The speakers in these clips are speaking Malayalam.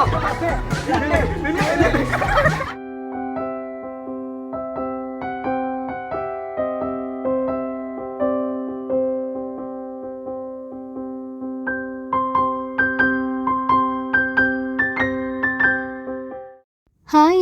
Hi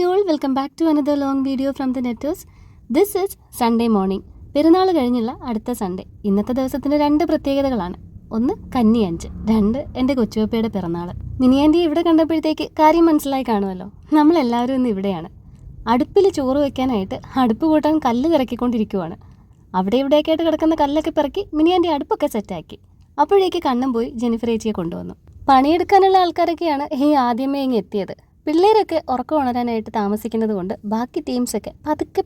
all, welcome back to another long video from the Netters. This is Sunday morning. പെരുന്നാൾ കഴിഞ്ഞുള്ള അടുത്ത സൺഡേ. ഇന്നത്തെ ദിവസത്തിന് 2 പ്രത്യേകതകളാണ്. ഒന്ന് കന്നി 5, 2 എൻ്റെ കൊച്ചുവപ്പയുടെ പിറന്നാൾ. മിനിയാൻറ്റിയെ ഇവിടെ കണ്ടപ്പോഴത്തേക്ക് കാര്യം മനസ്സിലായി കാണുമല്ലോ. നമ്മളെല്ലാവരും ഇന്ന് ഇവിടെയാണ്. അടുപ്പിൽ ചോറ് വെക്കാനായിട്ട് അടുപ്പ് കൂട്ടാൻ കല്ല് തിരക്കിക്കൊണ്ടിരിക്കുവാണ്. അവിടെ ഇവിടെയൊക്കെ ആയിട്ട് കിടക്കുന്ന കല്ലൊക്കെ പിറക്കി മിനിയാൻറ്റി അടുപ്പൊക്കെ സെറ്റാക്കി. അപ്പോഴേക്ക് കണ്ണും പോയി ജെനിഫർ ചേച്ചിയെ കൊണ്ടുവന്നു. പണിയെടുക്കാനുള്ള ആൾക്കാരൊക്കെയാണ് ഈ ആദ്യമേ ഇങ്ങ് എത്തിയത്. പിള്ളേരൊക്കെ ഉറക്കം ഉണരാനായിട്ട് താമസിക്കുന്നത് കൊണ്ട് ബാക്കി ടീംസൊക്കെ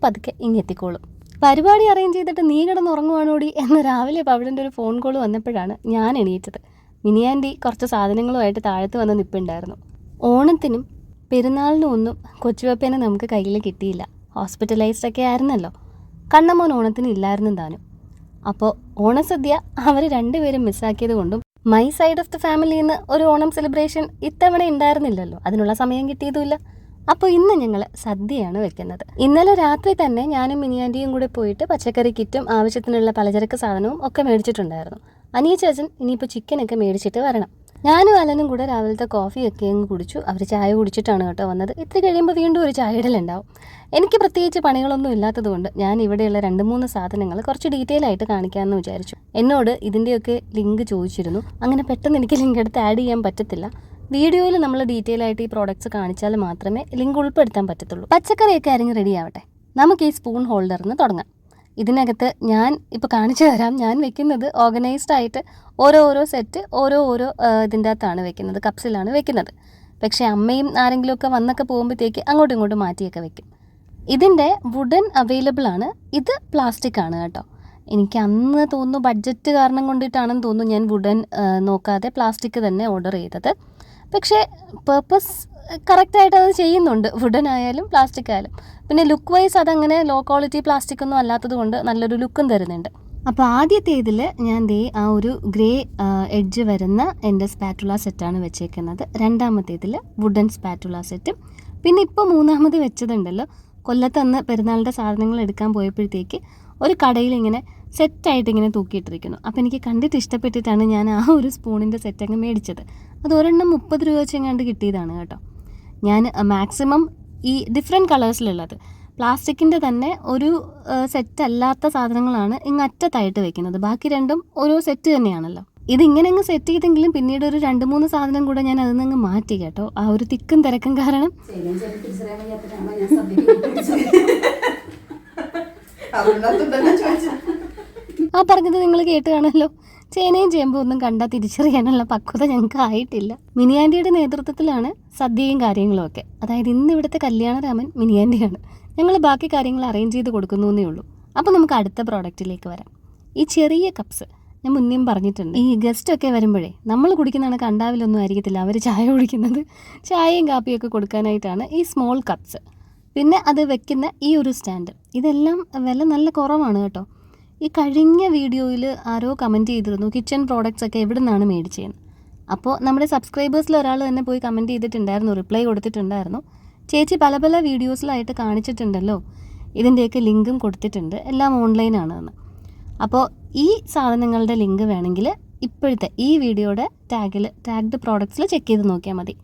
പതുക്കെ ഇങ്ങെത്തിക്കോളും. പരിപാടി അറേഞ്ച് ചെയ്തിട്ട് നീ കിടന്ന് ഉറങ്ങുവാനോടി എന്ന് രാവിലെ പവിടൻ്റെ ഒരു ഫോൺ കോൾ വന്നപ്പോഴാണ് ഞാൻ എണീറ്റത്. മിനിയാൻറ്റി കുറച്ച് സാധനങ്ങളുമായിട്ട് താഴത്ത് വന്ന് നിൽപ്പുണ്ടായിരുന്നു. ഓണത്തിനും പെരുന്നാളിനും ഒന്നും കൊച്ചുവപ്പേനെ നമുക്ക് കയ്യിൽ കിട്ടിയില്ല. ഹോസ്പിറ്റലൈസ്ഡൊക്കെ ആയിരുന്നല്ലോ. കണ്ണമ്മോൻ ഓണത്തിന് ഇല്ലായിരുന്നു താനും. അപ്പോൾ ഓണസദ്യ അവർ രണ്ടുപേരും മിസ്സാക്കിയത് കൊണ്ടും മൈ സൈഡ് ഓഫ് ദ ഫാമിലിയിൽ നിന്ന് ഒരു ഓണം സെലിബ്രേഷൻ ഇത്തവണ ഉണ്ടായിരുന്നില്ലല്ലോ. അതിനുള്ള സമയം കിട്ടിയതുമില്ല. അപ്പോൾ ഇന്ന് ഞങ്ങൾ സദ്യയാണ് വെക്കുന്നത്. ഇന്നലെ രാത്രി തന്നെ ഞാനും മിനിയാൻറ്റിയും കൂടെ പോയിട്ട് പച്ചക്കറി കിറ്റും ആവശ്യത്തിനുള്ള പലചരക്ക് സാധനവും ഒക്കെ മേടിച്ചിട്ടുണ്ടായിരുന്നു. അനിയച്ചേച്ചൻ ഇനിയിപ്പോൾ ചിക്കനൊക്കെ മേടിച്ചിട്ട് വരണം. ഞാനും അലനും കൂടെ രാവിലത്തെ കോഫിയൊക്കെ അങ്ങ് കുടിച്ചു. അവർ ചായ കുടിച്ചിട്ടാണ് കേട്ടോ വന്നത്. ഇത്തിരി കഴിയുമ്പോൾ വീണ്ടും ഒരു ചായ ഇടലുണ്ടാവും. എനിക്ക് പ്രത്യേകിച്ച് പണികളൊന്നും ഇല്ലാത്തതുകൊണ്ട് ഞാൻ ഇവിടെയുള്ള 2-3 സാധനങ്ങൾ കുറച്ച് ഡീറ്റെയിൽ ആയിട്ട് കാണിക്കാമെന്ന് വിചാരിച്ചു. എന്നോട് ഇതിൻ്റെയൊക്കെ ലിങ്ക് ചോദിച്ചിരുന്നു. അങ്ങനെ പെട്ടെന്ന് എനിക്ക് ലിങ്ക് എടുത്ത് ആഡ് ചെയ്യാൻ പറ്റത്തില്ല. വീഡിയോയിൽ നമ്മൾ ഡീറ്റെയിൽ ആയിട്ട് ഈ പ്രോഡക്റ്റ്സ് കാണിച്ചാൽ മാത്രമേ ലിങ്ക് ഉൾപ്പെടുത്താൻ പറ്റത്തുള്ളൂ. പച്ചക്കറിയൊക്കെ അരിഞ്ഞ് റെഡി ആവട്ടെ. നമുക്ക് ഈ സ്പൂൺ ഹോൾഡറിന് തുടങ്ങാം. ഇതിനകത്ത് ഞാൻ ഇപ്പോൾ കാണിച്ചു തരാം. ഞാൻ വെക്കുന്നത് ഓർഗനൈസ്ഡ് ആയിട്ട് ഓരോ സെറ്റ് ഓരോ ഇതിൻ്റെ അകത്താണ് വെക്കുന്നത്, കപ്സിലാണ് വെക്കുന്നത്. പക്ഷേ അമ്മയും ആരെങ്കിലുമൊക്കെ വന്നൊക്കെ പോകുമ്പോഴത്തേക്ക് അങ്ങോട്ടും ഇങ്ങോട്ടും മാറ്റിയൊക്കെ വെക്കും. ഇതിൻ്റെ വുഡൻ അവൈലബിൾ ആണ്. ഇത് പ്ലാസ്റ്റിക് ആണ് കേട്ടോ. എനിക്ക് അന്ന് തോന്നുന്നു ബഡ്ജറ്റ് കാരണം കൊണ്ടിട്ടാണെന്ന് തോന്നുന്നു ഞാൻ വുഡൻ നോക്കാതെ പ്ലാസ്റ്റിക് തന്നെ ഓർഡർ ചെയ്തത്. പക്ഷേ പേർപ്പസ് കറക്റ്റായിട്ട് അത് ചെയ്യുന്നുണ്ട്, വുഡൻ ആയാലും പ്ലാസ്റ്റിക് ആയാലും. പിന്നെ ലുക്ക് വൈസ് അതങ്ങനെ ലോ ക്വാളിറ്റി പ്ലാസ്റ്റിക് ഒന്നും അല്ലാത്തത് കൊണ്ട് നല്ലൊരു ലുക്കും തരുന്നുണ്ട്. അപ്പോൾ ആദ്യത്തെ ഇതിൽ ഞാൻ ആ ഒരു ഗ്രേ എഡ്ജ് വരുന്ന എൻ്റെ സ്പാറ്റുല സെറ്റാണ് വെച്ചേക്കുന്നത്. രണ്ടാമത്തേതിൽ വുഡൻ സ്പാറ്റുല സെറ്റും. പിന്നെ ഇപ്പോൾ മൂന്നാമത് വെച്ചതുണ്ടല്ലോ, കൊല്ലത്തന്ന് പെരുന്നാളിൻ്റെ സാധനങ്ങൾ എടുക്കാൻ പോയപ്പോഴത്തേക്ക് ഒരു കടയിൽ ഇങ്ങനെ സെറ്റായിട്ട് ഇങ്ങനെ തൂക്കിയിട്ടിരിക്കുന്നു. അപ്പോൾ എനിക്ക് കണ്ടിട്ട് ഇഷ്ടപ്പെട്ടിട്ടാണ് ഞാൻ ആ ഒരു സ്പൂണിൻ്റെ സെറ്റങ്ങ് മേടിച്ചത്. അത് ഒരെണ്ണം 30 രൂപ വെച്ചെങ്ങാണ്ട് കിട്ടിയതാണ് കേട്ടോ. ഞാൻ മാക്സിമം ഈ ഡിഫറെൻറ്റ് കളേഴ്സിലുള്ളത് പ്ലാസ്റ്റിക്കിൻ്റെ തന്നെ ഒരു സെറ്റ് അല്ലാത്ത സാധനങ്ങളാണ് ഇങ്ങ് അറ്റത്തായിട്ട് വെക്കുന്നത്. ബാക്കി രണ്ടും ഓരോ സെറ്റ് തന്നെയാണല്ലോ. ഇതിങ്ങനെ അങ്ങ് സെറ്റ് ചെയ്തെങ്കിലും പിന്നീട് ഒരു 2-3 സാധനം കൂടെ ഞാൻ അതിൽ നിന്ന് മാറ്റി കേട്ടോ. ആ ഒരു തിക്കും തിരക്കും കാരണം. ആ പറഞ്ഞത് നിങ്ങൾ കേട്ട് കാണല്ലോ. ചേനയും ചേമ്പും ഒന്നും കണ്ടാൽ തിരിച്ചറിയാനുള്ള പക്വത ഞങ്ങൾക്ക് ആയിട്ടില്ല. മിനിയാൻറ്റിയുടെ നേതൃത്വത്തിലാണ് സദ്യയും കാര്യങ്ങളും ഒക്കെ. അതായത് ഇന്ന് ഇവിടുത്തെ കല്യാണരാമൻ മിനിയാൻറ്റിയാണ്. ഞങ്ങൾ ബാക്കി കാര്യങ്ങൾ അറേഞ്ച് ചെയ്ത് കൊടുക്കുന്നു എന്നേ ഉള്ളൂ. അപ്പോൾ നമുക്ക് അടുത്ത പ്രോഡക്റ്റിലേക്ക് വരാം. ഈ ചെറിയ കപ്സ് ഞാൻ മുന്നേയും പറഞ്ഞിട്ടുണ്ട്. ഈ ഗസ്റ്റൊക്കെ വരുമ്പോഴേ നമ്മൾ കുടിക്കുന്നതാണ് കണ്ടാവിലൊന്നും ആയിരിക്കത്തില്ല അവർ ചായ കുടിക്കുന്നത്. ചായയും കാപ്പിയൊക്കെ കൊടുക്കാനായിട്ടാണ് ഈ സ്മോൾ കപ്സ്. പിന്നെ അത് വെക്കുന്ന ഈ ഒരു സ്റ്റാൻഡ്. ഇതെല്ലാം വില നല്ല കുറവാണ് കേട്ടോ. ഈ കഴിഞ്ഞ വീഡിയോയിൽ ആരോ കമൻറ്റ് ചെയ്തിരുന്നു കിച്ചൺ പ്രോഡക്റ്റ്സ് ഒക്കെ എവിടെ നിന്നാണ് മേടിച്ചതെന്ന്. അപ്പോൾ നമ്മുടെ സബ്സ്ക്രൈബേഴ്സിൽ ഒരാൾ തന്നെ പോയി കമൻറ്റ് ചെയ്തിട്ടുണ്ടായിരുന്നു, റിപ്ലൈ കൊടുത്തിട്ടുണ്ടായിരുന്നു. ചേച്ചി പല വീഡിയോസിലായിട്ട് കാണിച്ചിട്ടുണ്ടല്ലോ, ഇതിൻ്റെയൊക്കെ ലിങ്കും കൊടുത്തിട്ടുണ്ട്, എല്ലാം ഓൺലൈനാണെന്ന്. അപ്പോൾ ഈ സാധനങ്ങളുടെ ലിങ്ക് വേണമെങ്കിൽ ഇപ്പോഴത്തെ ഈ വീഡിയോയുടെ ടാഗ്ഡ് പ്രോഡക്റ്റ്സിൽ ചെക്ക് ചെയ്ത് നോക്കിയാൽ മതി.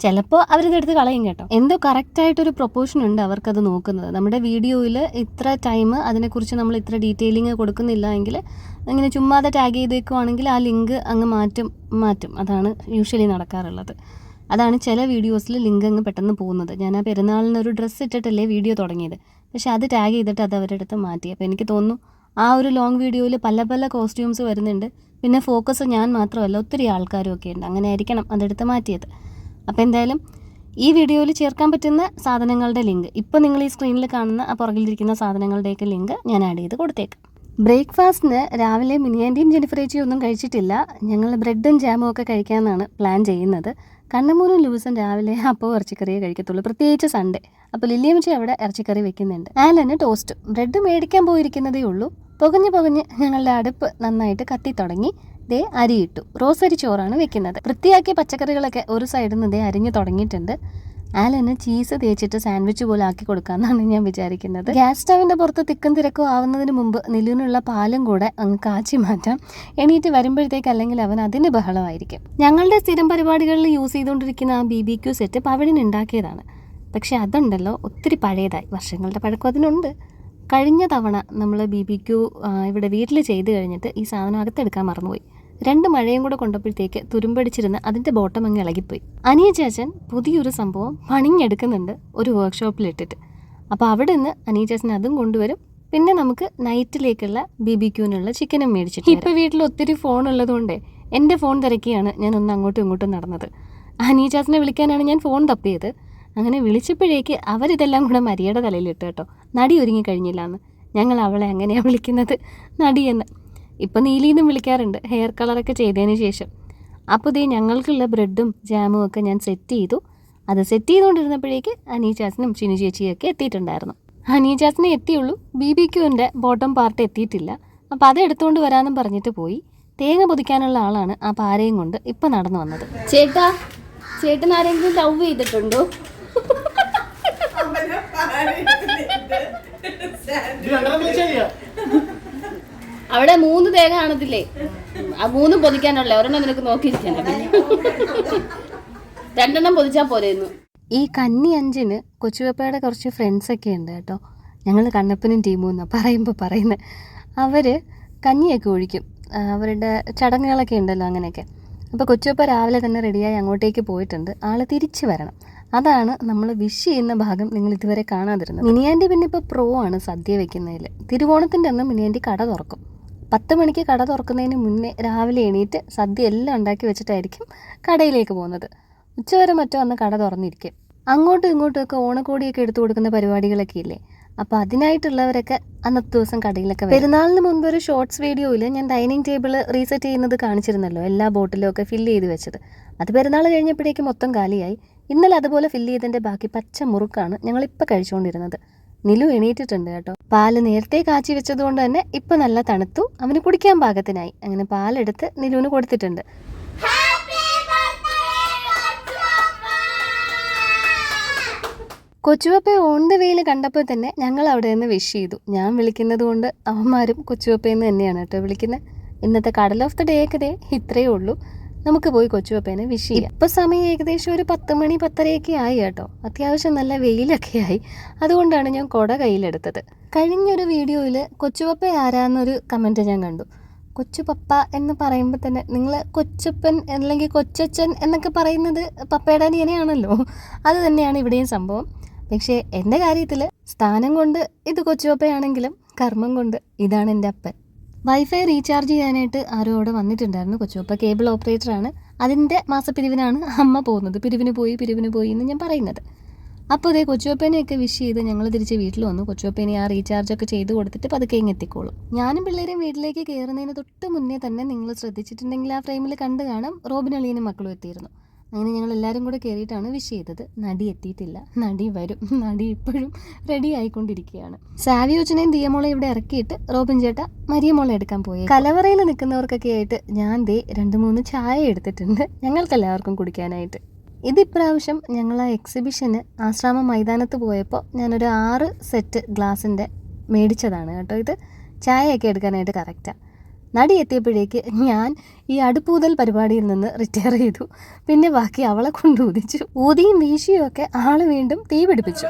ചിലപ്പോൾ അവരിതെടുത്ത് കളയും കേട്ടോ. എന്തോ കറക്റ്റായിട്ടൊരു പ്രൊപ്പോർഷൻ ഉണ്ട് അവർക്കത് നോക്കുന്നത്. നമ്മുടെ വീഡിയോയിൽ ഇത്ര ടൈം അതിനെക്കുറിച്ച് നമ്മൾ ഇത്ര ഡീറ്റെയിലിങ് കൊടുക്കുന്നില്ല എങ്കിൽ ഇങ്ങനെ ചുമ്മാതെ ടാഗ് ചെയ്തേക്കുവാണെങ്കിൽ ആ ലിങ്ക് അങ്ങ് മാറ്റും. അതാണ് യൂഷ്വലി നടക്കാറുള്ളത്. അതാണ് ചില വീഡിയോസിൽ ലിങ്ക് അങ്ങ് പെട്ടെന്ന് പോകുന്നത്. ഞാൻ ആ പെരുന്നാളിന് ഒരു ഡ്രസ്സ് ഇട്ടിട്ടല്ലേ വീഡിയോ തുടങ്ങിയത്, പക്ഷേ അത് ടാഗ് ചെയ്തിട്ട് അത് അവരുടെ അടുത്ത് മാറ്റി. അപ്പോൾ എനിക്ക് തോന്നുന്നു ആ ഒരു ലോങ് വീഡിയോയിൽ പല കോസ്റ്റ്യൂംസ് വരുന്നുണ്ട്. പിന്നെ ഫോക്കസ് ഞാൻ മാത്രമല്ല ഒത്തിരി ആൾക്കാരും ഒക്കെ ഉണ്ട്. അങ്ങനെ ആയിരിക്കണം അതെടുത്ത് മാറ്റിയത്. അപ്പോൾ എന്തായാലും ഈ വീഡിയോയിൽ ചേർക്കാൻ പറ്റുന്ന സാധനങ്ങളുടെ ലിങ്ക് ഇപ്പോൾ നിങ്ങൾ ഈ സ്ക്രീനിൽ കാണുന്ന ആ പുറകിലിരിക്കുന്ന സാധനങ്ങളുടെയൊക്കെ ലിങ്ക് ഞാൻ ആഡ് ചെയ്ത് കൊടുത്തേക്കാം. ബ്രേക്ക്ഫാസ്റ്റിന് രാവിലെ മിനിയാൻറ്റിയും ജെനിഫർ ചേച്ചിയും ഒന്നും കഴിച്ചിട്ടില്ല. ഞങ്ങൾ ബ്രെഡും ജാമും ഒക്കെ കഴിക്കാമെന്നാണ് പ്ലാൻ ചെയ്യുന്നത്. കണ്ണമൂനും ലൂസും രാവിലെ അപ്പവും ഇറച്ചിക്കറിയേ കഴിക്കത്തുള്ളൂ, പ്രത്യേകിച്ച് സൺഡേ. അപ്പോൾ ലില്ലിയമ്മച്ചി അവിടെ ഇറച്ചിക്കറി വെക്കുന്നുണ്ട്. ആലന് ടോസ്റ്റ്. ബ്രെഡ് മേടിക്കാൻ പോയിരിക്കുന്നതേ ഉള്ളൂ. പുകഞ്ഞ് ഞങ്ങളുടെ അടുപ്പ് നന്നായിട്ട് കത്തി തുടങ്ങി. ദേ അരിയിട്ടു. റോസരി ചോറാണ് വെക്കുന്നത്. വൃത്തിയാക്കിയ പച്ചക്കറികളൊക്കെ ഒരു സൈഡിൽ നിന്ന് ദേ അരിഞ്ഞു തുടങ്ങിയിട്ടുണ്ട്. ആലന് ചീസ് തേച്ചിട്ട് സാൻഡ്വിച്ച് പോലെ ആക്കി കൊടുക്കാമെന്നാണ് ഞാൻ വിചാരിക്കുന്നത്. ഗ്യാസ് സ്റ്റവിൻ്റെ പുറത്ത് തിക്കും തിരക്കും ആവുന്നതിന് മുമ്പ് നിലുവിനുള്ള പാലും കൂടെ അങ്ങ് കാച്ചി മാറ്റാം. എണീറ്റ് വരുമ്പോഴത്തേക്ക് അല്ലെങ്കിൽ അവൻ അതിന് ബഹളമായിരിക്കും. ഞങ്ങളുടെ സ്ഥിരം പരിപാടികളിൽ യൂസ് ചെയ്തുകൊണ്ടിരിക്കുന്ന ആ BBQ സെറ്റ് പവിഴൻ ഉണ്ടാക്കിയതാണ്. പക്ഷെ അതുണ്ടല്ലോ ഒത്തിരി പഴയതായി, വർഷങ്ങളുടെ പഴക്കം അതിനുണ്ട്. കഴിഞ്ഞ തവണ നമ്മൾ BBQ ഇവിടെ വീട്ടിൽ ചെയ്ത് കഴിഞ്ഞിട്ട് ഈ സാധനം അകത്തെടുക്കാൻ മറന്നുപോയി. 2 മഴയും കൂടെ കൊണ്ടപ്പോഴത്തേക്ക് തുരുമ്പടിച്ചിരുന്ന് അതിൻ്റെ ബോട്ടം അങ്ങ് ഇളകിപ്പോയി. അനിയ ചേച്ചൻ പുതിയൊരു സംഭവം പണിഞ്ഞെടുക്കുന്നുണ്ട് ഒരു വർക്ക്ഷോപ്പിലിട്ടിട്ട്. അപ്പോൾ അവിടെ നിന്ന് അനിയ ചേച്ചൻ അതും കൊണ്ടുവരും. പിന്നെ നമുക്ക് നൈറ്റിലേക്കുള്ള BBQനുള്ള ചിക്കനും മേടിച്ചിട്ട്. ഇപ്പോൾ വീട്ടിൽ ഒത്തിരി ഫോൺ ഉള്ളതുകൊണ്ട് എൻ്റെ ഫോൺ തിരക്കിയാണ് ഞാൻ ഒന്ന് അങ്ങോട്ടും ഇങ്ങോട്ടും നടന്നത്. അനിയ ചേച്ചനെ വിളിക്കാനാണ് ഞാൻ ഫോൺ തപ്പിയത്. അങ്ങനെ വിളിച്ചപ്പോഴേക്ക് അവരിതെല്ലാം കൂടെ മരിയയുടെ തലയിലിട്ട് കേട്ടോ. നടി ഒരുങ്ങി കഴിഞ്ഞില്ല എന്ന്. ഞങ്ങൾ അവളെ അങ്ങനെയാണ് വിളിക്കുന്നത്, നടിയെന്ന്. ഇപ്പം നീലിന്നും വിളിക്കാറുണ്ട് ഹെയർ കളറൊക്കെ ചെയ്തതിന് ശേഷം. അപ്പോൾ ഇതേ ഞങ്ങൾക്കുള്ള ബ്രെഡും ജാമും ഒക്കെ ഞാൻ സെറ്റ് ചെയ്തു. അത് സെറ്റ് ചെയ്തുകൊണ്ടിരുന്നപ്പോഴേക്ക് അനീചാസിനും ചിനു ചേച്ചിയൊക്കെ എത്തിയിട്ടുണ്ടായിരുന്നു. അനീചാസിനെ എത്തിയുള്ളൂ, BBQൻ്റെ ബോട്ടം പാർട്ട് എത്തിയിട്ടില്ല. അപ്പോൾ അത് എടുത്തുകൊണ്ട് വരാമെന്നും പറഞ്ഞിട്ട് പോയി. തേങ്ങ പൊതിക്കാനുള്ള ആളാണ് ആ പാരയും കൊണ്ട് ഇപ്പം നടന്നു വന്നത്. ചേട്ടൻ ആരെങ്കിലും ലവ് ചെയ്തിട്ടുണ്ടോ? അവിടെ 3 തേങ്ങ കാണത്തില്ലേ, ആ 3 പൊതിക്കാനുള്ള ഒരെണ്ണം നിനക്ക് നോക്കിയിരിക്കണം. 2 പൊതിച്ചാൽ പോരെയിരുന്നു. ഈ കന്നി 5-ന് കൊച്ചുവപ്പയുടെ കുറച്ച് ഫ്രണ്ട്സൊക്കെ ഉണ്ട് കേട്ടോ. ഞങ്ങൾ കണ്ണപ്പനും ടീമും എന്നാണ് പറയുന്നത്. അവർ കഞ്ഞിയൊക്കെ ഒഴിക്കും, അവരുടെ ചടങ്ങുകളൊക്കെ ഉണ്ടല്ലോ അങ്ങനെയൊക്കെ. അപ്പോൾ കൊച്ചുവപ്പ രാവിലെ തന്നെ റെഡിയായി അങ്ങോട്ടേക്ക് പോയിട്ടുണ്ട്. ആൾ തിരിച്ചു വരണം. അതാണ് നമ്മൾ വിഷ് ചെയ്യുന്ന ഭാഗം നിങ്ങൾ ഇതുവരെ കാണാതിരുന്നത്. മിനിയാൻറ്റി പിന്നെ ഇപ്പോൾ പ്രോ ആണ് സദ്യ വെക്കുന്നതിൽ. തിരുവോണത്തിൻ്റെ അന്ന് മിനിയാൻറ്റി കട തുറക്കും. 10 മണിക്ക് കട തുറക്കുന്നതിന് മുന്നേ രാവിലെ എണീറ്റ് സദ്യ എല്ലാം ഉണ്ടാക്കി വെച്ചിട്ടായിരിക്കും കടയിലേക്ക് പോകുന്നത്. ഉച്ചവരെ മറ്റോ അന്ന് കട തുറന്നിരിക്കും. അങ്ങോട്ടും ഇങ്ങോട്ടുമൊക്കെ ഓണക്കോടിയൊക്കെ എടുത്തു കൊടുക്കുന്ന പരിപാടികളൊക്കെ ഇല്ലേ, അപ്പോൾ അതിനായിട്ടുള്ളവരൊക്കെ അന്നത്തെ ദിവസം കടയിലൊക്കെ വരും. പെരുന്നാളിന് മുൻപ് ഒരു ഷോർട്സ് വീഡിയോയിൽ ഞാൻ ഡൈനിങ് ടേബിൾ റീസെറ്റ് ചെയ്യുന്നത് കാണിച്ചിരുന്നല്ലോ, എല്ലാ ബോട്ടിലും ഒക്കെ ഫില്ല് ചെയ്ത് വെച്ചത്. അത് പെരുന്നാൾ കഴിഞ്ഞപ്പോഴേക്കും മൊത്തം കാലിയായി. ഇന്നലെ അതുപോലെ ഫില്ല് ചെയ്തതിൻ്റെ ബാക്കി പച്ച മുറുക്കാണ് ഞങ്ങളിപ്പോൾ കഴിച്ചുകൊണ്ടിരുന്നത്. നിലു എണീറ്റിട്ടുണ്ട് കേട്ടോ. പാല് നേരത്തെ കാച്ചി വെച്ചതുകൊണ്ട് തന്നെ ഇപ്പം നല്ല തണുത്തു, അവന് കുടിക്കാൻ പാകത്തിനായി. അങ്ങനെ പാലെടുത്ത് നിലുവിന് കൊടുത്തിട്ടുണ്ട്. കൊച്ചുവപ്പയെ ഓൺ ദ വേയിൽ കണ്ടപ്പോൾ തന്നെ ഞങ്ങൾ അവിടെ നിന്ന് വിഷ് ചെയ്തു. ഞാൻ വിളിക്കുന്നത് കൊണ്ട് അവന്മാരും കൊച്ചുവപ്പയെന്ന് തന്നെയാണ് കേട്ടോ വിളിക്കുന്നത്. ഇന്നത്തെ കടൽ ഓഫ് ദ ഡേ ഒക്കെ ഇത്രയേ ഉള്ളൂ. നമുക്ക് പോയി കൊച്ചുവപ്പേനെ വിഷ് ചെയ്യാം. ഇപ്പോൾ സമയം ഏകദേശം ഒരു 10 മണി 10:30 ആയി കേട്ടോ. അത്യാവശ്യം നല്ല വെയിലൊക്കെ ആയി. അതുകൊണ്ടാണ് ഞാൻ കുട കയ്യിലെടുത്തത്. കഴിഞ്ഞൊരു വീഡിയോയിൽ കൊച്ചുവപ്പ ആരാന്നൊരു കമൻറ്റ് ഞാൻ കണ്ടു. കൊച്ചുപപ്പ എന്ന് പറയുമ്പോൾ തന്നെ നിങ്ങൾ കൊച്ചപ്പൻ അല്ലെങ്കിൽ കൊച്ചച്ഛൻ എന്നൊക്കെ പറയുന്നത് പപ്പയുടെ അനിയനെയാണല്ലോ. അത് തന്നെയാണ് ഇവിടെയും സംഭവം. പക്ഷേ എൻ്റെ കാര്യത്തിൽ സ്ഥാനം കൊണ്ട് ഇത് കൊച്ചുപപ്പയാണെങ്കിലും കർമ്മം കൊണ്ട് ഇതാണ് എൻ്റെ അപ്പൻ. വൈഫൈ റീചാർജ് ചെയ്യാനായിട്ട് ആരോ അവിടെ വന്നിട്ടുണ്ടായിരുന്നു. കൊച്ചുപപ്പ കേബിൾ ഓപ്പറേറ്ററാണ്. അതിൻ്റെ മാസപ്പിരിവിനാണ് അമ്മ പോകുന്നത്. പിരിവിന് പോയി എന്ന് ഞാൻ പറയുന്നത്. അപ്പോൾ അതേ കൊച്ചുവപ്പേനെയൊക്കെ വിഷ് ചെയ്ത് ഞങ്ങൾ തിരിച്ച് വീട്ടിൽ വന്നു. കൊച്ചുവപ്പേനെ ആ റീചാർജൊക്കെ ചെയ്ത് കൊടുത്തിട്ട് പതുക്കെ എത്തിക്കോളും. ഞാനും പിള്ളേരും വീട്ടിലേക്ക് കയറുന്നതിന് തൊട്ട് മുന്നേ തന്നെ നിങ്ങൾ ശ്രദ്ധിച്ചിട്ടുണ്ടെങ്കിൽ ആ ഫ്രെയിമിൽ കണ്ടു കാണാം, റോബിൻ അളിയനും മക്കളും എത്തിയിരുന്നു. അങ്ങനെ ഞങ്ങൾ എല്ലാവരും കൂടെ കയറിയിട്ടാണ് വിഷ് ചെയ്തത്. നടി എത്തിയിട്ടില്ല, നടി വരും. നടി ഇപ്പോഴും റെഡി ആയിക്കൊണ്ടിരിക്കുകയാണ്. സാവിയോച്ചനെയും ദിയമോളെ ഇവിടെ ഇറക്കിയിട്ട് റോബിൻ ചേട്ട മരിയമോളെ എടുക്കാൻ പോയി. കലവറയിൽ നിൽക്കുന്നവർക്കൊക്കെ ആയിട്ട് ഞാൻ 2-3 ചായ എടുത്തിട്ടുണ്ട് ഞങ്ങൾക്കെല്ലാവർക്കും കുടിക്കാനായിട്ട്. ഇതിപ്രാവശ്യം ഞങ്ങൾ ആ എക്സിബിഷന് ആശ്രാമ മൈതാനത്ത് പോയപ്പോൾ ഞാനൊരു 6 സെറ്റ് ഗ്ലാസിൻ്റെ മേടിച്ചതാണ് കേട്ടോ. ഇത് ചായയൊക്കെ എടുക്കാനായിട്ട് കറക്റ്റാണ്. നടി എത്തിയപ്പോഴേക്ക് ഞാൻ ഈ അടുപ്പൂതൽ പരിപാടിയിൽ നിന്ന് റിട്ടയർ ചെയ്തു. പിന്നെ ബാക്കി അവളെ കൊണ്ട് ഊതിച്ചു. ഊതിയും വീശിയും ഒക്കെ ആള് വീണ്ടും തീ പിടിപ്പിച്ചു.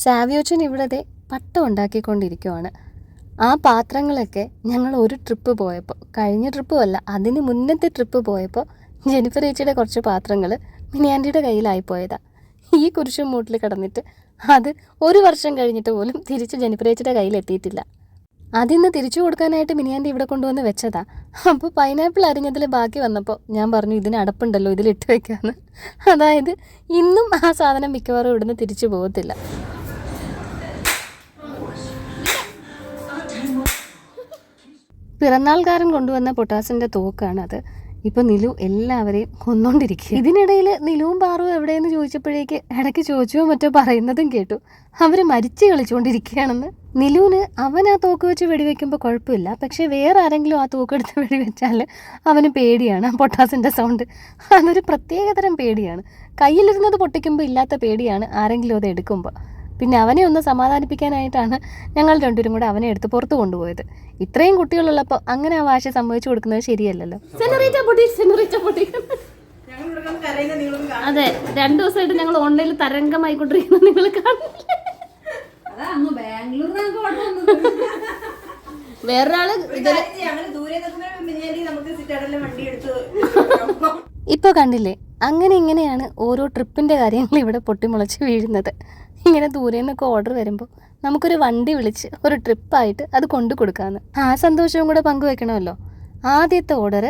സാവിയോച്ചൻ ഇവിടത്തെ പട്ടം ഉണ്ടാക്കിക്കൊണ്ടിരിക്കുവാണ്. ആ പാത്രങ്ങളൊക്കെ ഞങ്ങൾ ഒരു ട്രിപ്പ് പോയപ്പോൾ, കഴിഞ്ഞ ട്രിപ്പുമല്ല അതിന് മുന്നത്തെ ട്രിപ്പ് പോയപ്പോൾ ജെനിഫർ ചേച്ചിയുടെ കുറച്ച് പാത്രങ്ങൾ മിനിയാൻറ്റിയുടെ കയ്യിലായിപ്പോയതാണ്. ഈ കുരിശും മൂട്ടിൽ കിടന്നിട്ട് അത് 1 വർഷം കഴിഞ്ഞിട്ട് പോലും തിരിച്ച് ജെനിഫർ ചേച്ചിയുടെ കയ്യിലെത്തിയിട്ടില്ല. അതിന്ന് തിരിച്ചു കൊടുക്കാനായിട്ട് മിനിയാൻറ്റി ഇവിടെ കൊണ്ടുവന്ന് വെച്ചതാ. അപ്പോൾ പൈനാപ്പിൾ അരിഞ്ഞതിൽ ബാക്കി വന്നപ്പോൾ ഞാൻ പറഞ്ഞു ഇതിന് അടപ്പുണ്ടല്ലോ, ഇതിലിട്ട് വെക്കാമെന്ന്. അതായത് ഇന്നും ആ സാധനം മിക്കവാറും ഇവിടുന്ന് തിരിച്ചു പോകത്തില്ല. പിറന്നാൾക്കാരൻ കൊണ്ടുവന്ന പൊട്ടാസിൻ്റെ തോക്കാണത്. ഇപ്പോൾ നിലു എല്ലാവരെയും കൊന്നുകൊണ്ടിരിക്കുക. ഇതിനിടയിൽ നിലുവും പാറുവും എവിടെയെന്ന് ചോദിച്ചപ്പോഴേക്ക് ഇടയ്ക്ക് ചോദിച്ചോ മറ്റോ പറയുന്നതും കേട്ടു. അവർ മരിച്ചു കളിച്ചുകൊണ്ടിരിക്കുകയാണെന്ന്. നിലുവിന് അവൻ ആ തോക്ക് വെച്ച് വെടിവെക്കുമ്പോൾ കുഴപ്പമില്ല, പക്ഷേ വേറെ ആരെങ്കിലും ആ തോക്കെടുത്ത് വെടിവെച്ചാൽ അവന് പേടിയാണ്. ആ പൊട്ടാസിൻ്റെ സൗണ്ട് അതൊരു പ്രത്യേകതരം പേടിയാണ്. കയ്യിലിരുന്നത് പൊട്ടിക്കുമ്പോൾ ഇല്ലാത്ത പേടിയാണ് ആരെങ്കിലും അത് എടുക്കുമ്പോൾ. പിന്നെ അവനെ ഒന്ന് സമാധാനിപ്പിക്കാനായിട്ടാണ് ഞങ്ങൾ രണ്ടുപേരും കൂടെ അവനെ എടുത്ത് പുറത്ത് കൊണ്ടുപോയത്. ഇത്രയും കുട്ടികളുള്ളപ്പോൾ അങ്ങനെ ആ വാശി സമ്മതിച്ചു കൊടുക്കുന്നത് ശരിയല്ലല്ലോ. അതെ, 2 ദിവസമായിട്ട് ഞങ്ങൾ ഓൺലൈനിൽ തരംഗമായിക്കൊണ്ടിരിക്കുന്നത് നിങ്ങൾ കാണില്ലേ? വേറൊരാള് ഇപ്പൊ കണ്ടില്ലേ, അങ്ങനെ ഇങ്ങനെയാണ് ഓരോ ട്രിപ്പിന്റെ കാര്യങ്ങൾ ഇവിടെ പൊട്ടിമുളച്ച് വീഴുന്നത്. ഇങ്ങനെ ദൂരെ നിന്നൊക്കെ ഓർഡർ വരുമ്പോൾ നമുക്കൊരു വണ്ടി വിളിച്ച് ഒരു ട്രിപ്പായിട്ട് അത് കൊണ്ടു കൊടുക്കാമെന്ന് ആ സന്തോഷവും കൂടെ പങ്കുവെക്കണമല്ലോ. ആദ്യത്തെ ഓർഡർ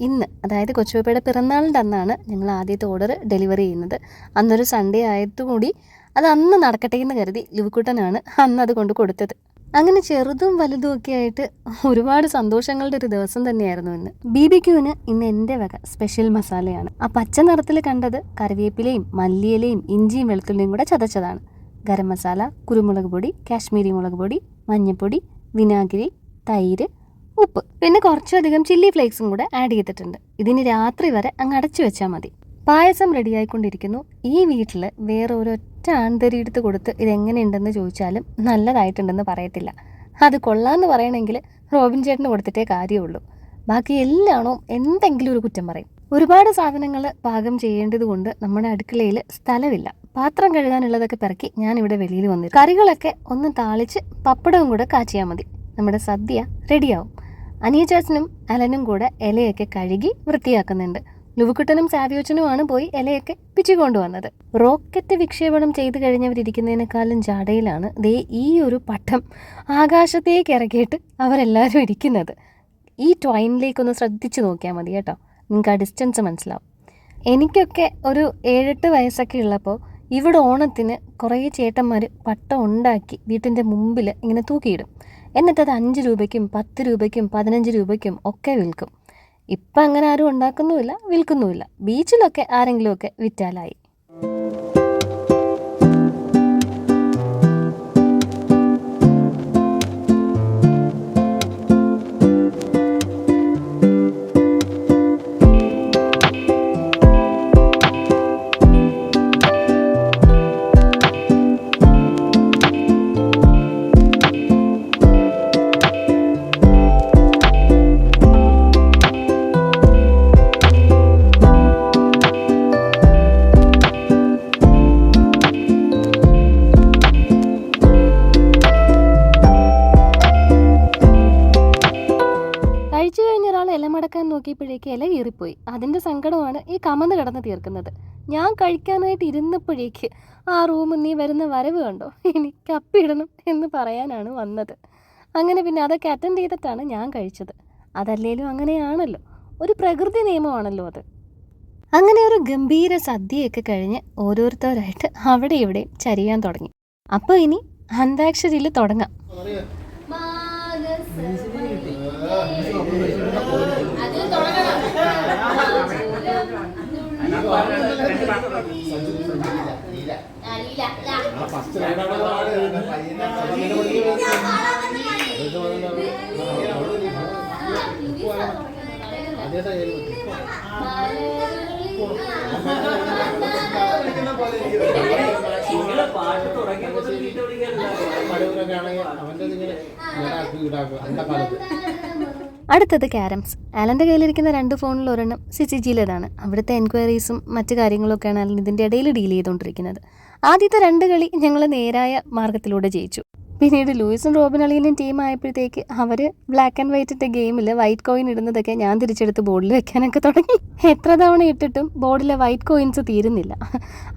ഇന്ന്, അതായത് കൊച്ചുപപ്പയുടെ പിറന്നാളിൻ്റെ അന്നാണ് ഞങ്ങൾ ആദ്യത്തെ ഓർഡർ ഡെലിവറി ചെയ്യുന്നത്. അന്നൊരു സൺഡേ ആയതുകൂടി അത് അന്ന് നടക്കട്ടെ എന്ന് കരുതി ലുവിക്കുട്ടനാണ് അന്ന് അത് കൊണ്ട് കൊടുത്തത്. അങ്ങനെ ചെറുതും വലുതും ഒക്കെ ആയിട്ട് ഒരുപാട് സന്തോഷങ്ങളുടെ ഒരു ദിവസം തന്നെയായിരുന്നു ഇന്ന്. BBQന് ഇന്ന് എൻ്റെ വക സ്പെഷ്യൽ മസാലയാണ്. ആ പച്ച നിറത്തിൽ കണ്ടത് കറിവേപ്പിലയും മല്ലിയിലയും ഇഞ്ചിയും വെളുത്തുള്ളിയും കൂടെ ചതച്ചതാണ്. ഗരം മസാല, കുരുമുളക് പൊടി, കാശ്മീരി മുളക് പൊടി, മഞ്ഞൾപ്പൊടി, വിനാഗിരി, തൈര്, ഉപ്പ്, പിന്നെ കുറച്ചധികം ചില്ലി ഫ്ലേക്സും കൂടെ ആഡ് ചെയ്തിട്ടുണ്ട്. ഇതിന് രാത്രി വരെ അങ്ങ് അടച്ചു വെച്ചാൽ മതി. പായസം റെഡിയായിക്കൊണ്ടിരിക്കുന്നു. ഈ വീട്ടിൽ വേറെ ഒരൊറ്റ ആൺതരി എടുത്ത് കൊടുത്ത് ഇതെങ്ങനെയുണ്ടെന്ന് ചോദിച്ചാലും നല്ലതായിട്ടുണ്ടെന്ന് പറയത്തില്ല. അത് കൊള്ളാമെന്ന് പറയണമെങ്കിൽ റോബിൻ ചേട്ടന് കൊടുത്തിട്ടേ കാര്യമുള്ളൂ. ബാക്കി എല്ലാണോ എന്തെങ്കിലും ഒരു കുറ്റം പറയും. ഒരുപാട് സാധനങ്ങൾ പാകം ചെയ്യേണ്ടത് കൊണ്ട് നമ്മുടെ അടുക്കളയിൽ സ്ഥലമില്ല. പാത്രം കഴുകാനുള്ളതൊക്കെ പിറക്കി ഞാനിവിടെ വെളിയിൽ വന്നിരുന്നു. കറികളൊക്കെ ഒന്ന് താളിച്ച് പപ്പടവും കൂടെ കാച്ചിയാൽ മതി. നമ്മുടെ സദ്യ റെഡിയാവും. അനിയച്ചാച്ചനും അലനും കൂടെ ഇലയൊക്കെ കഴുകി വൃത്തിയാക്കുന്നുണ്ട്. ലുവുക്കുട്ടനും സാവിയോച്ചനുമാണ് പോയി ഇലയൊക്കെ പിച്ചുകൊണ്ടുവന്നത്. റോക്കറ്റ് വിക്ഷേപണം ചെയ്ത് കഴിഞ്ഞവരിയ്ക്കുന്നതിനേക്കാളും ജാടയിലാണ് ദേ ഈ ഒരു പട്ടം ആകാശത്തേക്ക് ഇറക്കിയിട്ട് അവരെല്ലാവരും ഇരിക്കുന്നത്. ഈ ട്വൈനിലേക്കൊന്ന് ശ്രദ്ധിച്ച് നോക്കിയാൽ മതി കേട്ടോ, നിങ്ങൾക്ക് ആ ഡിസ്റ്റൻസ് മനസ്സിലാവും. എനിക്കൊക്കെ ഒരു 7-8 വയസ്സൊക്കെ ഉള്ളപ്പോൾ ഇവിടെ ഓണത്തിന് കുറേ ചേട്ടന്മാർ പട്ടം ഉണ്ടാക്കി വീട്ടിൻ്റെ മുമ്പിൽ ഇങ്ങനെ തൂക്കിയിടും. എന്നിട്ടത് 5 രൂപയ്ക്കും 10 രൂപയ്ക്കും 15 രൂപയ്ക്കും ഒക്കെ വിൽക്കും. ഇപ്പം അങ്ങനെ ആരും ഉണ്ടാക്കുന്നുമില്ല, വിൽക്കുന്നുമില്ല. ബീച്ചിലൊക്കെ ആരെങ്കിലുമൊക്കെ വിറ്റാലായി. ഇല മടക്കാൻ നോക്കിയപ്പോഴേക്ക് ഇല കീറിപ്പോയി. അതിൻ്റെ സങ്കടമാണ് ഈ കമന്ന് കിടന്ന് തീർക്കുന്നത്. ഞാൻ കഴിക്കാനായിട്ട് ഇരുന്നപ്പോഴേക്ക് ആ റൂമിൽ നീ വരുന്ന വരവ് കണ്ടോ, എനിക്ക് അപ്പിടണം എന്ന് പറയാനാണ് വന്നത്. അങ്ങനെ പിന്നെ അതൊക്കെ അറ്റൻഡ് ചെയ്തിട്ടാണ് ഞാൻ കഴിച്ചത്. അതല്ലേലും അങ്ങനെയാണല്ലോ, ഒരു പ്രകൃതി നിയമമാണല്ലോ അത്. അങ്ങനെ ഒരു ഗംഭീര സദ്യയൊക്കെ കഴിഞ്ഞ് ഓരോരുത്തരായിട്ട് അവിടെ ഇവിടെയും ചരിയാൻ തുടങ്ങി. അപ്പോൾ ഇനി അന്താക്ഷരിയിൽ തുടങ്ങാം. അടുത്തത് ക്യാരംസ്. ആലൻ്റെ കയ്യിലിരിക്കുന്ന 2 ഫോണിൽ ഒരെണ്ണം സിജിയിലേതാണ്. അവിടുത്തെ എൻക്വയറീസും മറ്റു കാര്യങ്ങളൊക്കെയാണ് ആലൻ ഇതിൻ്റെ ഇടയിൽ ഡീൽ ചെയ്തുകൊണ്ടിരിക്കുന്നത്. ആദ്യത്തെ 2 കളി ഞങ്ങൾ നേരായ മാർഗത്തിലൂടെ ജയിച്ചു. പിന്നീട് ലൂയിസും റോബിൻ അളിയനും ടീം ആയപ്പോഴത്തേക്ക് അവർ ബ്ലാക്ക് ആൻഡ് വൈറ്റിൻ്റെ ഗെയിമിൽ വൈറ്റ് കോയിൻ ഇടുന്നതൊക്കെ ഞാൻ തിരിച്ചെടുത്ത് ബോർഡിൽ വെക്കാനൊക്കെ തുടങ്ങി. എത്ര തവണ ഇട്ടിട്ടും ബോർഡിലെ വൈറ്റ് കോയിൻസ് തീരുന്നില്ല.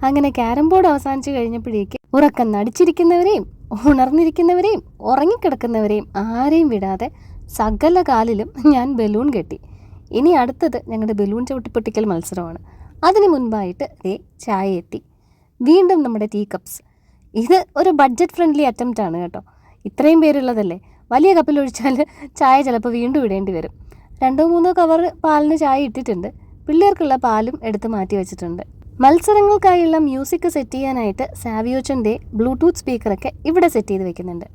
അങ്ങനെ ക്യാരം ബോർഡ് അവസാനിച്ച് കഴിഞ്ഞപ്പോഴേക്ക് ഉറക്കം നടിച്ചിരിക്കുന്നവരെയും ഉണർന്നിരിക്കുന്നവരെയും ഉറങ്ങിക്കിടക്കുന്നവരെയും ആരെയും വിടാതെ സകല കാലിലും ഞാൻ ബലൂൺ കെട്ടി. ഇനി അടുത്തത് ഞങ്ങളുടെ ബലൂൺ ചവിട്ടിപ്പൊട്ടിക്കൽ മത്സരമാണ്. അതിന് മുൻപായിട്ട് ചായ എത്തി. വീണ്ടും നമ്മുടെ ടീ കപ്സ്. ഇത് ഒരു ബഡ്ജറ്റ് ഫ്രണ്ട്ലി അറ്റംപ്റ്റ് ആണ് കേട്ടോ. ഇത്രയും പേരുള്ളതല്ലേ, വലിയ കപ്പിലൊഴിച്ചാൽ ചായ ചിലപ്പോൾ വീണ്ടും ഇടേണ്ടി വരും. 2-3 കവർ പാലിന് ചായ ഇട്ടിട്ടുണ്ട്. പിള്ളേർക്കുള്ള പാലും എടുത്ത് മാറ്റി വെച്ചിട്ടുണ്ട്. മത്സരങ്ങൾക്കായുള്ള മ്യൂസിക് സെറ്റ് ചെയ്യാനായിട്ട് സാവിയോച്ചൻ്റെ ബ്ലൂടൂത്ത് സ്പീക്കറൊക്കെ ഇവിടെ സെറ്റ് ചെയ്ത് വെക്കുന്നുണ്ട്.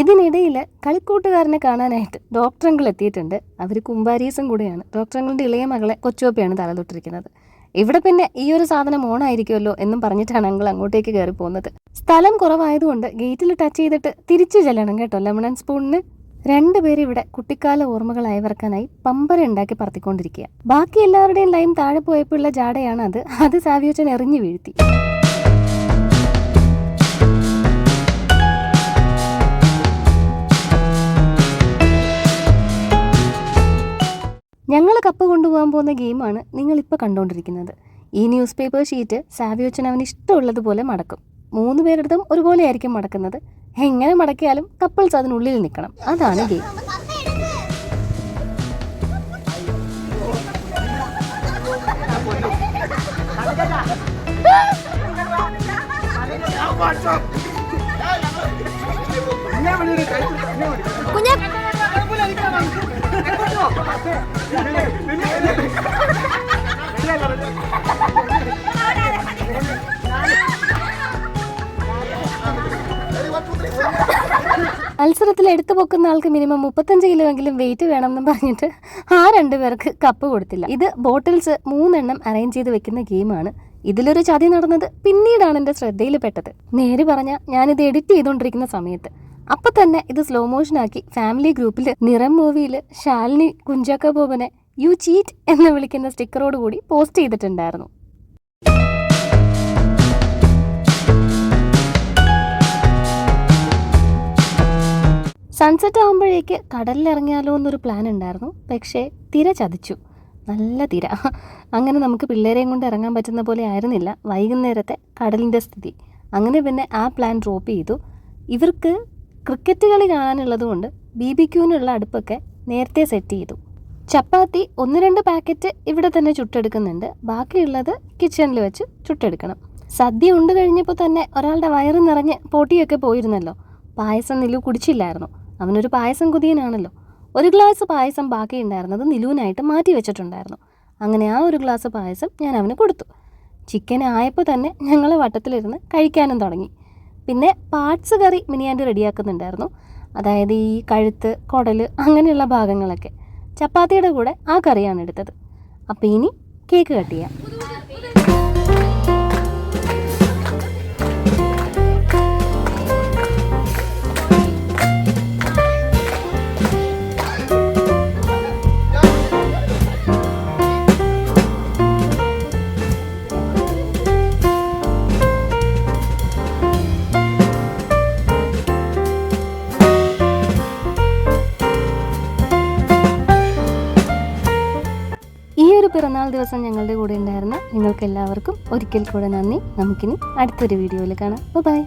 ഇതിനിടയിൽ കളിക്കൂട്ടുകാരനെ കാണാനായിട്ട് ഡോക്ടർ അങ്കിൾ എത്തിയിട്ടുണ്ട്. അവർ കുമ്പാരീസും കൂടെയാണ്. ഡോക്ടർ അങ്കിളിൻ്റെ ഇളയ മകളെ കൊച്ചുവപ്പയാണ് തലതൊട്ടിരിക്കുന്നത്. ഇവിടെ പിന്നെ ഈ ഒരു സാധനം ഓണായിരിക്കുമല്ലോ എന്നും പറഞ്ഞിട്ടാണ് അങ്കിൾ അങ്ങോട്ടേക്ക് കയറി പോകുന്നത്. സ്ഥലം കുറവായതുകൊണ്ട് ഗേറ്റിൽ ടച്ച് ചെയ്തിട്ട് തിരിച്ചു ചെല്ലണം കേട്ടോ ലെമൺ ആൻഡ് സ്പൂണിന്. 2 പേര് ഇവിടെ കുട്ടിക്കാല ഓർമ്മകൾ അയവിറക്കാനായി പമ്പര ഉണ്ടാക്കി പറത്തിക്കൊണ്ടിരിക്കുക. ബാക്കി എല്ലാവരുടെയും ലൈൻ താഴെ പോയപ്പോഴുള്ള ജാടയാണ് അത് സാവിയോച്ചൻ എറിഞ്ഞു വീഴ്ത്തി. ഞങ്ങൾ കപ്പ് കൊണ്ടുപോകാൻ പോകുന്ന ഗെയിമാണ് നിങ്ങളിപ്പോൾ കണ്ടുകൊണ്ടിരിക്കുന്നത്. ഈ ന്യൂസ് പേപ്പർ ഷീറ്റ് സാവിയോച്ചൻ അവന് ഇഷ്ടമുള്ളതുപോലെ മടക്കും. 3 പേരെടുത്തും ഒരുപോലെ ആയിരിക്കും മടക്കുന്നത്. എങ്ങനെ മടക്കിയാലും കപ്പിൾസ് അതിനുള്ളിൽ നിൽക്കണം. അതാണ് ഗെയിം. മത്സരത്തിൽ എടുത്തു പൊക്കുന്ന ആൾക്ക് മിനിമം 35 കിലോ എങ്കിലും വെയിറ്റ് വേണമെന്ന് പറഞ്ഞിട്ട് ആ 2 പേർക്ക് കപ്പ് കൊടുത്തില്ല. ഇത് ബോട്ടിൽസ് 3 എണ്ണം അറേഞ്ച് ചെയ്ത് വെക്കുന്ന ഗെയിമാണ്. ഇതിലൊരു ചതി നടന്നത് പിന്നീടാണ് എൻ്റെ ശ്രദ്ധയിൽപ്പെട്ടത്. നേര് പറഞ്ഞാൽ ഞാനിത് എഡിറ്റ് ചെയ്തുകൊണ്ടിരിക്കുന്ന സമയത്ത് അപ്പം തന്നെ ഇത് സ്ലോ മോഷനാക്കി ഫാമിലി ഗ്രൂപ്പിൽ നിറം മൂവിയിൽ ശാലിനി കുഞ്ചാക്ക ബോബനെ യു ചീറ്റ് എന്ന് വിളിക്കുന്ന സ്റ്റിക്കറോട് കൂടി പോസ്റ്റ് ചെയ്തിട്ടുണ്ടായിരുന്നു. സൺസെറ്റ് ആകുമ്പോഴേക്ക് കടലിലിറങ്ങിയാലോ എന്നൊരു പ്ലാൻ ഉണ്ടായിരുന്നു. പക്ഷേ തിര ചതിച്ചു, നല്ല തിര. അങ്ങനെ നമുക്ക് പിള്ളേരെയും കൊണ്ട് ഇറങ്ങാൻ പറ്റുന്ന പോലെ ആയിരുന്നില്ല വൈകുന്നേരത്തെ കടലിൻ്റെ സ്ഥിതി. അങ്ങനെ പിന്നെ ആ പ്ലാൻ ഡ്രോപ്പ് ചെയ്തു. ഇവർക്ക് ക്രിക്കറ്റ് കളി കാണാനുള്ളത് കൊണ്ട് BBQനുള്ള അടുപ്പൊക്കെ നേരത്തെ സെറ്റ് ചെയ്തു. ചപ്പാത്തി 1-2 പാക്കറ്റ് ഇവിടെ തന്നെ ചുട്ടെടുക്കുന്നുണ്ട്. ബാക്കിയുള്ളത് കിച്ചണിൽ വെച്ച് ചുട്ടെടുക്കണം. സദ്യ ഉണ്ട് കഴിഞ്ഞപ്പോൾ തന്നെ ഒരാളുടെ വയറ് നിറഞ്ഞ് പൊട്ടിയൊക്കെ പോയിരുന്നല്ലോ. പായസം നിലു കുടിച്ചില്ലായിരുന്നു. അവനൊരു പായസം കുതിയനാണല്ലോ. 1 ഗ്ലാസ് പായസം ബാക്കി ഉണ്ടായിരുന്നത് നിലുവിനായിട്ട് മാറ്റി വെച്ചിട്ടുണ്ടായിരുന്നു. അങ്ങനെ ആ 1 ഗ്ലാസ് പായസം ഞാൻ അവന് കൊടുത്തു. ചിക്കൻ ആയപ്പോൾ തന്നെ ഞങ്ങൾ വട്ടത്തിലിരുന്ന് കഴിക്കാനും തുടങ്ങി. പിന്നെ പാർട്സ് കറി മിനിയാൻ്റെ റെഡിയാക്കുന്നുണ്ടായിരുന്നു. അതായത് ഈ കഴുത്ത്, കുടൽ അങ്ങനെയുള്ള ഭാഗങ്ങളൊക്കെ. ചപ്പാത്തിയുടെ കൂടെ ആ കറിയാണ് എടുത്തത്. അപ്പോൾ ഇനി കേക്ക് കട്ട് ചെയ്യാം. പിറന്നാൾ ദിവസം ഞങ്ങളുടെ കൂടെ ഉണ്ടായിരുന്ന നിങ്ങൾക്ക് എല്ലാവർക്കും ഒരിക്കൽ കൂടെ നന്ദി. നമുക്കിനി അടുത്തൊരു വീഡിയോയിൽ കാണാം. ബൈ.